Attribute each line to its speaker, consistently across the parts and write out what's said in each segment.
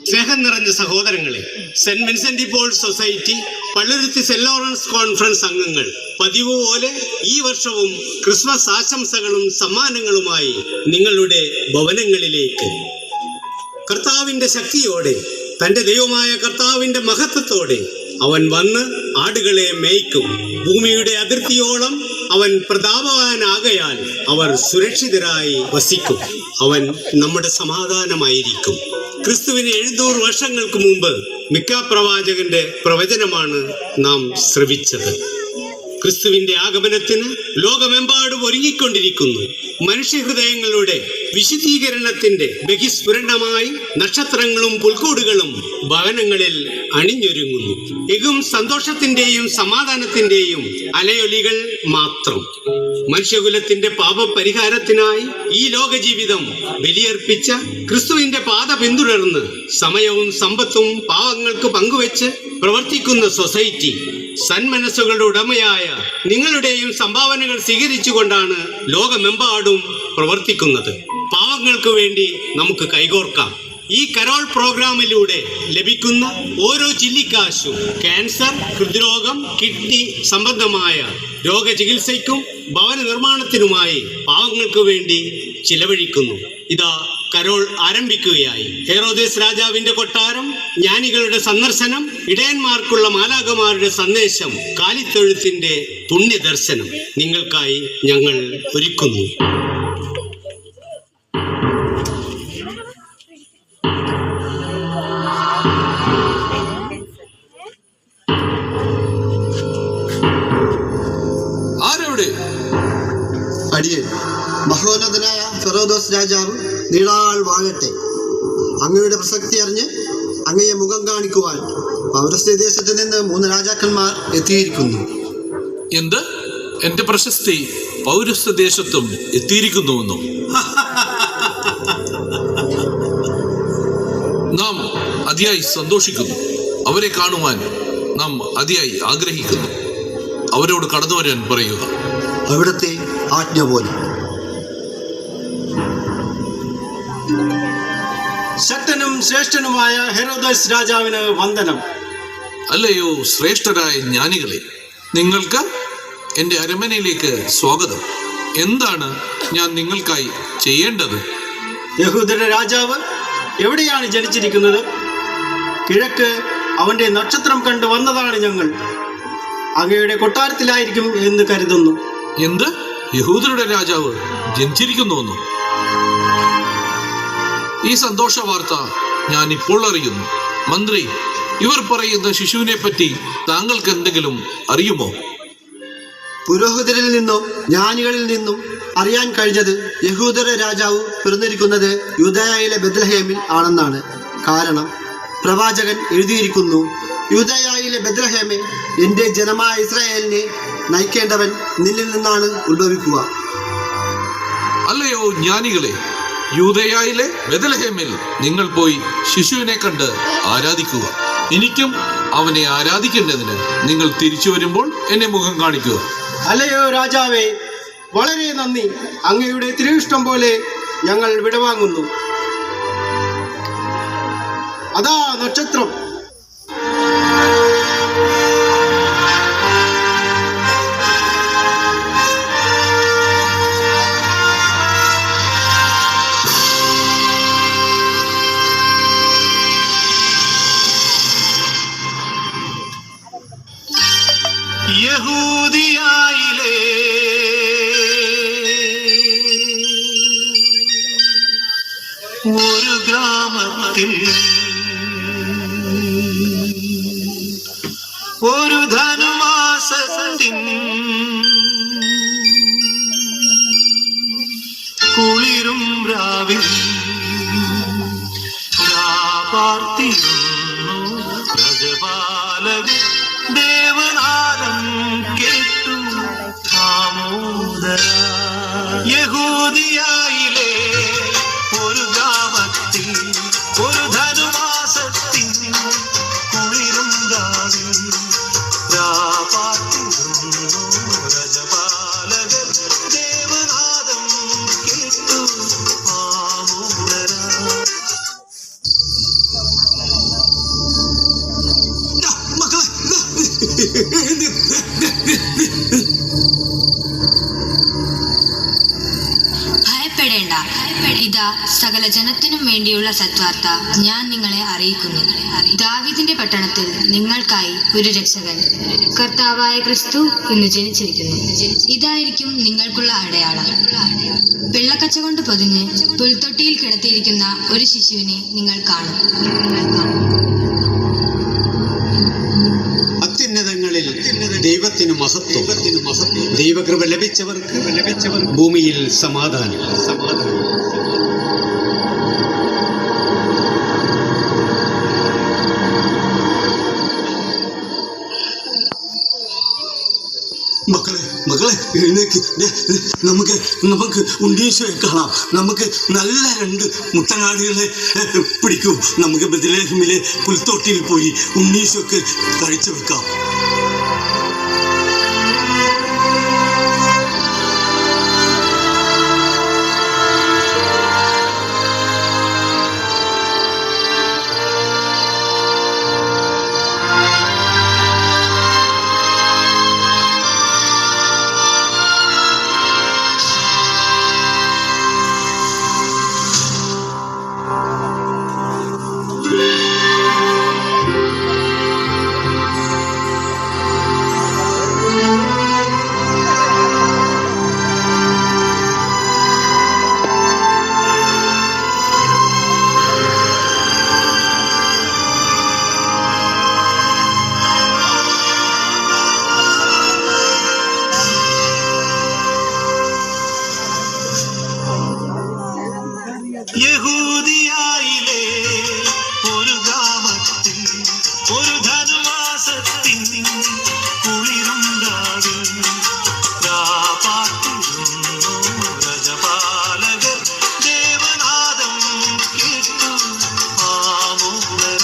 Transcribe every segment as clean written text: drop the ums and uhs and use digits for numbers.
Speaker 1: സ്നേഹം നിറഞ്ഞ സഹോദരങ്ങളെ, Saint Vincent de Paul Society Palluruthy Saint Lawrence Conference അംഗങ്ങൾ പതിവ് പോലെ ഈ വർഷവും ക്രിസ്മസ് ആശംസകളും സമ്മാനങ്ങളുമായി നിങ്ങളുടെ ഭവനങ്ങളിലേക്ക് കർത്താവിന്റെ ശക്തിയോടെ, തന്റെ ദൈവമായ കർത്താവിന്റെ മഹത്വത്തോടെ അവൻ വന്ന് ആടുകളെ മേയ്ക്കും. ഭൂമിയുടെ അതിർത്തിയോളം അവൻ പ്രതാപവാനാകയാൽ അവർ സുരക്ഷിതരായി വസിക്കും. അവൻ നമ്മുടെ സമാധാനമായിരിക്കും. ക്രിസ്തുവിന് 700 വർഷങ്ങൾക്ക് മുമ്പ് മിക്ക പ്രവാചകന്റെ പ്രവചനമാണ് നാം ശ്രവിച്ചത്. ക്രിസ്തുവിന്റെ ആഗമനത്തിന് ലോകമെമ്പാടും ഒരുങ്ങിക്കൊണ്ടിരിക്കുന്നു. മനുഷ്യഹൃദയങ്ങളുടെ വിശുദ്ധീകരണത്തിന്റെ ബഹിസ്ഫുരണമായി നക്ഷത്രങ്ങളും പുൽക്കൂടുകളും ഭവനങ്ങളിൽ അണിഞ്ഞൊരുങ്ങുന്നു. എങ്ങും സന്തോഷത്തിന്റെയും സമാധാനത്തിന്റെയും അലയൊലികൾ മാത്രം. മനുഷ്യകുലത്തിന്റെ പാപപരിഹാരത്തിനായി ഈ ലോക ജീവിതം ബലിയർപ്പിച്ച ക്രിസ്തുവിന്റെ പാത പിന്തുടർന്ന് സമയവും സമ്പത്തും പാവങ്ങൾക്ക് പങ്കുവെച്ച് പ്രവർത്തിക്കുന്ന സൊസൈറ്റി സന്മനസ്സുകളുടെ ഉടമയായ നിങ്ങളുടെയും സംഭാവനകൾ സ്വീകരിച്ചുകൊണ്ടാണ് ലോകമെമ്പാടും പ്രവർത്തിക്കുന്നത്. പാവങ്ങൾക്ക് വേണ്ടി നമുക്ക് കൈകോർക്കാം. ഈ കരോൾ പ്രോഗ്രാമിലൂടെ ലഭിക്കുന്ന ഓരോ ചില്ലിക്കാശും ക്യാൻസർ, ഹൃദ്രോഗം, കിഡ്നി സംബന്ധമായ രോഗചികിത്സയ്ക്കും ഭവന നിർമ്മാണത്തിനുമായി പാവങ്ങൾക്ക് വേണ്ടി ചിലവഴിക്കുന്നു. ഇതാ കരോൾ ആരംഭിക്കുകയായി. ഹെറോദേസ് രാജാവിന്റെ കൊട്ടാരം, ജ്ഞാനികളുടെ സന്ദർശനം, ഇടയന്മാർക്കുള്ള മാലാഖമാരുടെ സന്ദേശം, കാലിത്തൊഴുത്തിന്റെ പുണ്യദർശനം നിങ്ങൾക്കായി ഞങ്ങൾ ഒരുക്കുന്നു.
Speaker 2: അടിയൻ മഹോന്നതനായ ഹെറോദോസ് രാജാവ് നീളാൾ വാഴട്ടെ. അങ്ങയുടെ പ്രസക്തി അറിഞ്ഞ് അങ്ങയെ മുഖം കാണിക്കുവാൻ പൗരസ്ത്യദേശത്ത് നിന്ന് 3 രാജാക്കന്മാർ എത്തിയിരിക്കുന്നു.
Speaker 3: എന്ത്? എന്റെ പ്രശസ്തി പൗരസ്ത്യദേശത്തും എത്തിയിരിക്കുന്നുവെന്നോ? നാം അതിയായി സന്തോഷിക്കുന്നു. അവരെ കാണുവാൻ നാം അതിയായി ആഗ്രഹിക്കുന്നു. അവരോട് കടന്നു വരാൻ പറയുക.
Speaker 2: അവിടുത്തെ ആജ്ഞ പോലെ.
Speaker 4: ശക്തനും ശ്രേഷ്ഠനുമായ ഹെറോദോസ് രാജാവിന് വന്ദനം.
Speaker 3: അല്ലയോ ശ്രേഷ്ഠരായ ജ്ഞാനികളെ, നിങ്ങൾക്ക് എൻ്റെ അരമനയിലേക്ക് സ്വാഗതം. എന്താണ് ഞാൻ നിങ്ങൾക്കായി ചെയ്യേണ്ടത്?
Speaker 4: യഹൂദരുടെ രാജാവ് എവിടെയാണ് ജനിച്ചിരിക്കുന്നത്? കിഴക്ക് അവന്റെ നക്ഷത്രം കണ്ടു വന്നതാണ് ഞങ്ങൾ. അങ്ങയുടെ കൊട്ടാരത്തിലായിരിക്കും എന്ന് കരുതുന്നു.
Speaker 3: എന്ത്? യഹൂദരുടെ രാജാവ് ജനിച്ചിരിക്കുന്നുവെന്നോ? ഈ സന്തോഷ വാർത്ത ഞാൻ ഇപ്പോൾ അറിയുന്നു. മന്ത്രി, ഇവർ പറയുന്ന ശിശുവിനെ പറ്റി താങ്കൾക്ക് എന്തെങ്കിലും അറിയുമോ?
Speaker 2: പുരോഹിതരിൽ നിന്നും ജ്ഞാനികളിൽ നിന്നും അറിയാൻ കഴിഞ്ഞത് യഹൂദരുടെ രാജാവ് പിറന്നിരിക്കുന്നത് യൂദയായിലെ ബെത്ലഹേമിൽ ആണെന്നാണ്. കാരണം പ്രവാചകൻ എഴുതിയിരിക്കുന്നു, യൂദയായിലെ ബെത്ലഹേമേ, എൻ്റെ ജനമായ ഇസ്രായേലിനെ നയിക്കേണ്ടവൻ നിന്നിൽ നിന്നാണ് ഉത്ഭവിക്കുക.
Speaker 3: അല്ലയോ ജ്ഞാനികളെ, യൂദയായിലെ ബെത്ലഹേമിൽ നിങ്ങൾ പോയി ശിശുവിനെ കണ്ട് ആരാധിക്കുക. എനിക്കും അവനെ ആരാധിക്കേണ്ടതിന് നിങ്ങൾ തിരിച്ചു വരുമ്പോൾ എന്നെ മുഖം കാണിക്കുക.
Speaker 4: അല്ലയോ രാജാവേ, വളരെ നന്ദി. അങ്ങയുടെ തിരുവിഷ്ടം പോലെ ഞങ്ങൾ വിടവാങ്ങുന്നു. അതാ നക്ഷത്രം.
Speaker 1: യഹൂദിയായിലെ ഒരു ഗ്രാമത്തിൽ ഒരു ധനുമാസത്തിൻ കുളിരും രാവിൽ പാർത്തിരുന്നു പ്രജപാലകൻ ദേവനാദം കേട്ടു ആമോദര. യഹൂദിയായിലെ ഒരു ഗ്രാമത്തിൽ ഒരു ധനുമാസത്തിൻ കുളിരും രാവിൽ പാർത്തിരുന്നു പ്രജപാലകൻ ദേവനാദം കേട്ടു ആമോദര.
Speaker 5: ഭയപ്പെടേണ്ട, ഇതാ സകല ജനത്തിനും വേണ്ടിയുള്ള സത്വാർത്ത ഞാൻ നിങ്ങളെ അറിയിക്കുന്നു. ദാവീദിന്റെ പട്ടണത്തിൽ നിങ്ങൾക്കായി ഒരു രക്ഷകൻ, കർത്താവായ ക്രിസ്തു ഇന്ന് ജനിച്ചിരിക്കുന്നു. ഇതായിരിക്കും നിങ്ങൾക്കുള്ള അടയാളം. വെള്ളക്കച്ച കൊണ്ട് പൊതിഞ്ഞ് പുൽത്തൊട്ടിയിൽ കിടത്തിയിരിക്കുന്ന ഒരു ശിശുവിനെ നിങ്ങൾ കാണും.
Speaker 1: അത്യുന്നതങ്ങളിൽ ദൈവത്തിന് മഹത്വം. ദൈവകൃപ ലഭിച്ചവർക്ക് ഭൂമിയിൽ സമാധാനം.
Speaker 6: മക്കളെ എഴുന്നേക്ക്. നമുക്ക് ഉണ്ണീശോയെ കാണാം. നമുക്ക് നല്ല 2 മുട്ടനാടുകളെ പിടിക്കൂ. നമുക്ക് ബെത്ലഹേമിലെ പുൽത്തൊട്ടിയിൽ പോയി ഉണ്ണീശോക്ക് കാഴ്ചവെക്കാം.
Speaker 1: യഹൂദിയായിലെ ഒരു ഗ്രാമത്തിൽ ഒരു ധനുമാസത്തിൻ കുളിരും രാവിൽ പാർത്തിരുന്നു പ്രജപാലകർ ദേവനാദം കേട്ടു ആമോദര.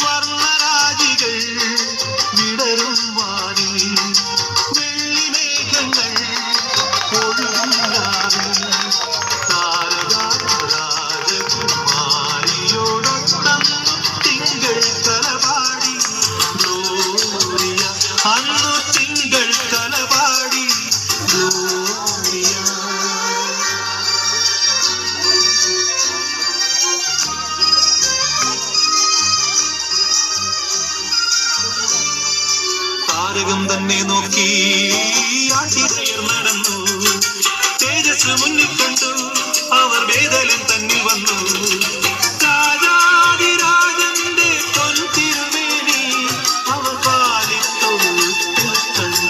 Speaker 1: വർണ്ണരാജികൾ വിടരും വാനിൽ വെള്ളിമേഘങ്ങൾ ഒഴുകും രാവിൽ രാജകുമാരിയോടൊപ്പം തിങ്കൾ തലപാടി ഗ്ലോറിയ. അന്നു തിങ്കൾ തലപാടി ഗ്ലോറിയ. താരകം തന്നെ നോക്കി ആട്ടിതയർ നടന്നു. തേജസ് മുന്നിൽ കണ്ടു അവർ വേദലൻ തന്നിൽ വന്നു. രാജാതിരാജന്റെ പൊൻതിരുമേനി അവർ പാലിത്തൊഴുത്തിൽ കണ്ടു.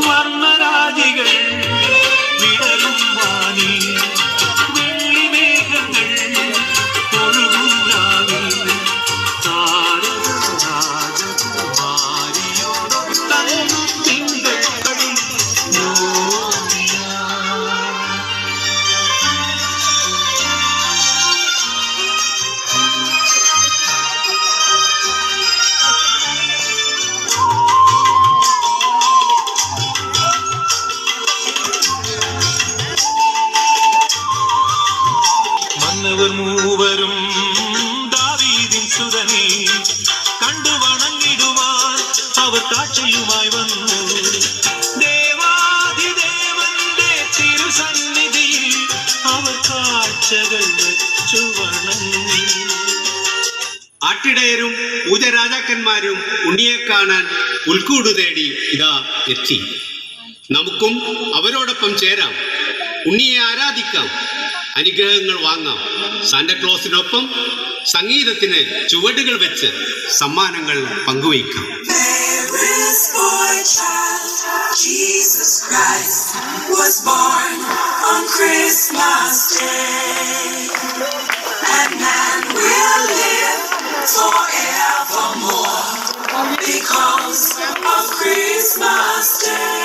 Speaker 1: വർണ്ണരാജികൾ വിടരും വാനിൽ വെള്ളിമേഘങ്ങൾ ഒഴുകും രാവിൽ. താരക രാജകുമാരിയോടൊപ്പം
Speaker 7: ആട്ടിടയരും പൂജരാജാക്കന്മാരും ഉണ്ണിയെ കാണാൻ പുൽക്കൂട് തേടി ഇതാ എത്തി. നമുക്കും അവരോടൊപ്പം ചേരാം, ഉണ്ണിയെ ആരാധിക്കാം, അനുഗ്രഹങ്ങൾ വാങ്ങാം. സാന്റക്ലോസിനൊപ്പം സംഗീതത്തിന് ചുവടുകൾ വെച്ച് സമ്മാനങ്ങൾ പങ്കുവയ്ക്കാം.
Speaker 8: Mary's boy child, Jesus Christ, was born on Christmas Day. And man will live forevermore because of Christmas Day.